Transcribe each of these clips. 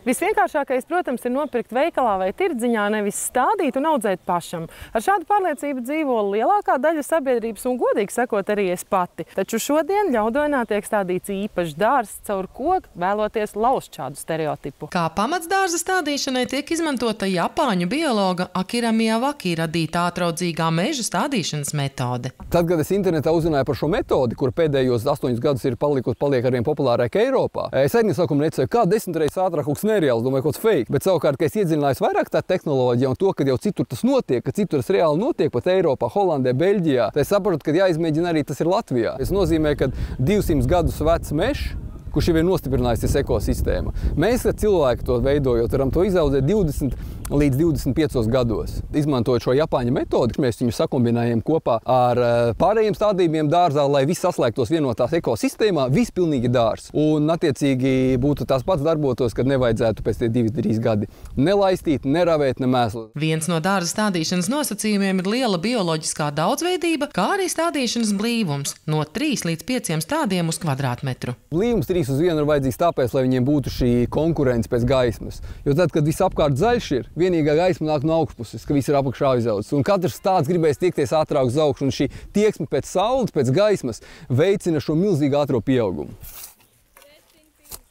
Visvienkāršākais, protams, ir nopirkt veikalā vai tirdziņā, nevis stādīt un audzēt pašam. Ar šādu pārliecību dzīvo lielākā daļa sabiedrības un, godīgi sakot, arī es pati. Taču šodien Ļaudonā tiek stādīts īpašs dārzs caur koku, vēloties lauzt šādu stereotipu. Kā pamats dārza stādīšanai tiek izmantota japāņu biologa Akira Miyawaki radīta ātraudzīgā meža stādīšanas metode. Tad, kad es internetā uzzināju par šo metodi, kur pēdējos 8 gadus ir paliek arvien populārāka Eiropā, es arī sākumā necēju, kā 10 reizes ātrāk kaut kas nereāls, domāju, kaut kas fake. Bet savukārt, ka es iedziļinājos vairāk tā tehnoloģija un to, ka jau citur tas notiek, ka citur tas reāli notiek, pat Eiropā, Holandē, Beļģijā, tad es saprotu, ka jāizmēģina arī tas ir Latvijā. Tas nozīmē, ka 200 gadus vecs mežs, kurš jau ir nostiprinājusies ekosistēma. Mēs, cilvēki to veidojot, varam to izaudzēt 20 līdz 25 gados. Izmantojot šo japāņu metodi, mēs viņu sakombinējam kopā ar pārējiem stādījumiem dārzā, lai viss saslēgtos vienotās ekosistēmā, viss pilnīgi dārs. Un, attiecīgi, būtu tās pats darbotos, kad nevajadzētu pēc tie 2-3 gadi nelaistīt, neravēt, nemēslot. Viens no dārza stādīšanas nosacījumiem ir liela bioloģiskā daudzveidība, kā arī stādīšanas blīvums no 3 līdz 5 stādiem uz kvadrātmetru. Blīvums 3 uz 1 ir vajadzīgs tāpēc, lai viņiem būtu šī konkurence pēc gaismas. Jo tad, kad viss apkārt zaļš ir, vienīgā gaisma nāk no augšpuses, ka viss ir apakšā aizaudzis. Un katrs tāds gribēs tiekties ātrāk uz augšu, un šī tieksme pēc saules, pēc gaismas veicina šo milzīgu ātro pieaugumu.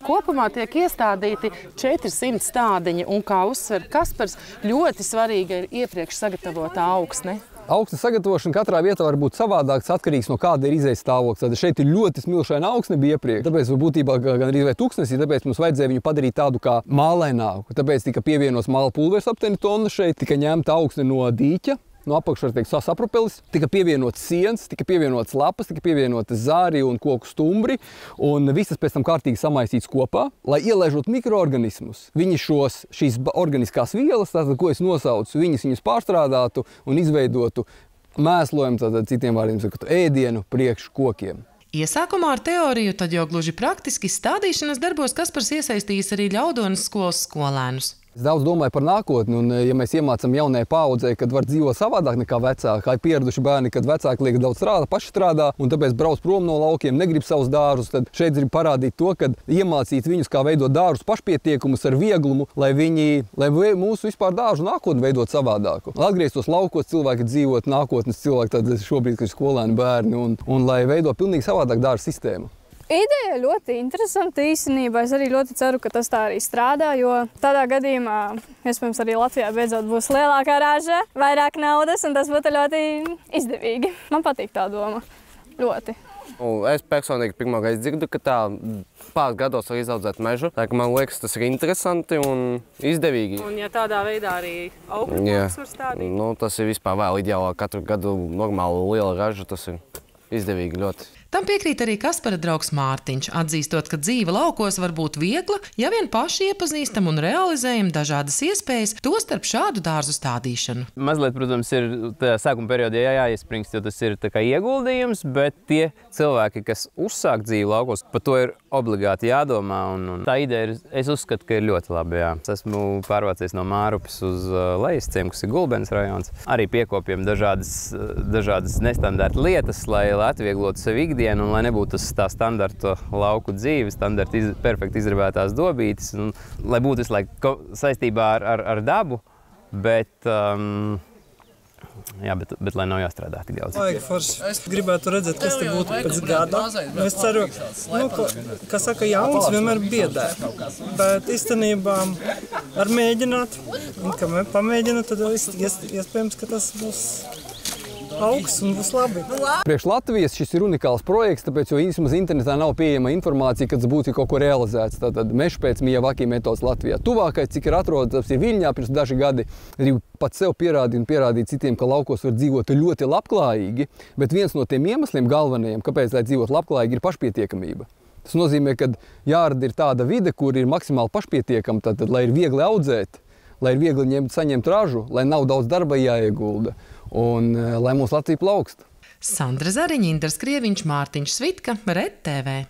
Kopumā tiek iestādīti 400 stādiņi, un, kā uzsver Kaspars, ļoti svarīga ir iepriekš sagatavotā augsne. Augsnes sagatavošana katrā vietā var būt savādāks, atkarīgs no kāda ir izejas stāvoklis. Tad šeit ir ļoti smilšaina augsne bija iepriekš, tāpēc būtībā gan arī vai tūkstnesī, tāpēc mums vajadzēja viņu padarīt tādu kā mālaināku. Tāpēc tika pievienots māla pulveris aptuveni tonna šeit, tika ņemta augsne no dīķa. No apakšas, var teikt, sapropelis, tika pievienots siens, tika pievienots lapas, tika pievienotas zāri un koku stumbri, un visas pēc tam kārtīgi samaisīts kopā, lai ielaižot mikroorganismus. Viņi šīs organiskās vielas, tātad, ko es nosaucu, viņus pārstrādātu un izveidotu mēslojumu, tātad, citiem vārdiem sakot, ēdienu priekš kokiem. Iesākumā ar teoriju, tad jau gluži praktiski stādīšanas darbos Kaspars iesaistījis arī Ļaudonas skolas skolēnus. Es daudz domāju par nākotni, un ja mēs iemācam jaunajai paaudzei, kad var dzīvot savādāk nekā vecāki, kā ir pieraduši bērni, kad vecāki liek daudz strādā, paši strādā, un tāpēc brauc prom no laukiem, negrib savus dārzus, tad šeit grib parādīt to, kad iemācīt viņus, kā veidot dārzus pašpietiekumus ar vieglumu, lai mūsu vispār dārzu nākotni veidot savādāku. Atgrieztos laukos, cilvēki dzīvot nākotnes cilvēki, tad šobrīd, kad ir skolēni bērni, un lai veido pilnīgi savādāk dārzu sistēmu. Ideja ļoti interesanta īstenībā. Es arī ļoti ceru, ka tas tā arī strādā, jo tādā gadījumā, iespējams, arī Latvijā beidzot būs lielākā raža, vairāk naudas, un tas būtu ļoti izdevīgi. Man patīk tā doma. Ļoti. Es personīgi pirmākais dzirdu, ka tā pāris gados var izaudzēt mežu. Tā, man liekas, tas ir interesanti un izdevīgi. Un ja tādā veidā arī augļus var stādīt? Nu, tas ir vispār vēl ideālāk. Katru gadu normāli liela raža, tas ir izdevīgi ļoti. Tam piekrīt arī Kaspara draugs Mārtiņš, atzīstot, ka dzīve laukos var būt viegla, ja vien paši iepazīstam un realizējam dažādas iespējas, tostarp šādu dārzu stādīšanu. Mazliet, protams, ir tajā sākuma periodā jāiespringst, jo tas ir tā kā ieguldījums, bet tie cilvēki, kas uzsāk dzīvi laukos, par to ir obligāti jādomā. Un tā ideja ir, es uzskatu, ka ir ļoti labi. Jā. Es esmu pārvācies no Mārupes uz Lejasciem, kas ir Gulbenes rajons. Arī piekopjam dažādas nestandarta lietas, lai atvieglotu sev ikdienu. Un lai nebūtu tā standarta lauku dzīve, perfekti izribētās dobītes, un lai būtu visu laiku saistībā ar dabu, bet lai nav jāstrādā tik daudz. Es gribētu redzēt, kas te būtu pēc gada. Es ceru, ka saka, jauns vienmēr biedē, bet īstenībā ar mēģināt, un ka mēs pamēģinām, tad iespējams, ka tas būs augsts un būs labi. Priekš Latvijas šis ir unikāls projekts, tāpēc, jo īstenībā internetā nav pieejama informācija, kad tas būtu kaut ko realizēts. Tātad mežs pēc Miyawaki metodas Latvijā. Tuvākais, cik ir atrodams, ir Viļņā pirms daži gadi. Arī pat sev pierādīt citiem, ka laukos var dzīvot ļoti labklājīgi, bet viens no tiem iemesliem galvenajiem, kāpēc, lai dzīvot labklājīgi, ir pašpietiekamība. Tas nozīmē, ka jārada ir tāda vide, kur ir maksimāli pašpietiekama, tātad, lai ir viegli audzēt, lai ir viegli saņemt ražu, lai nav daudz darba jāiegulda. Un lai mūsu Latvija plaukst. Sandra Zariņa, Indra Skrieviņš, Mārtiņš Svitka, Red TV.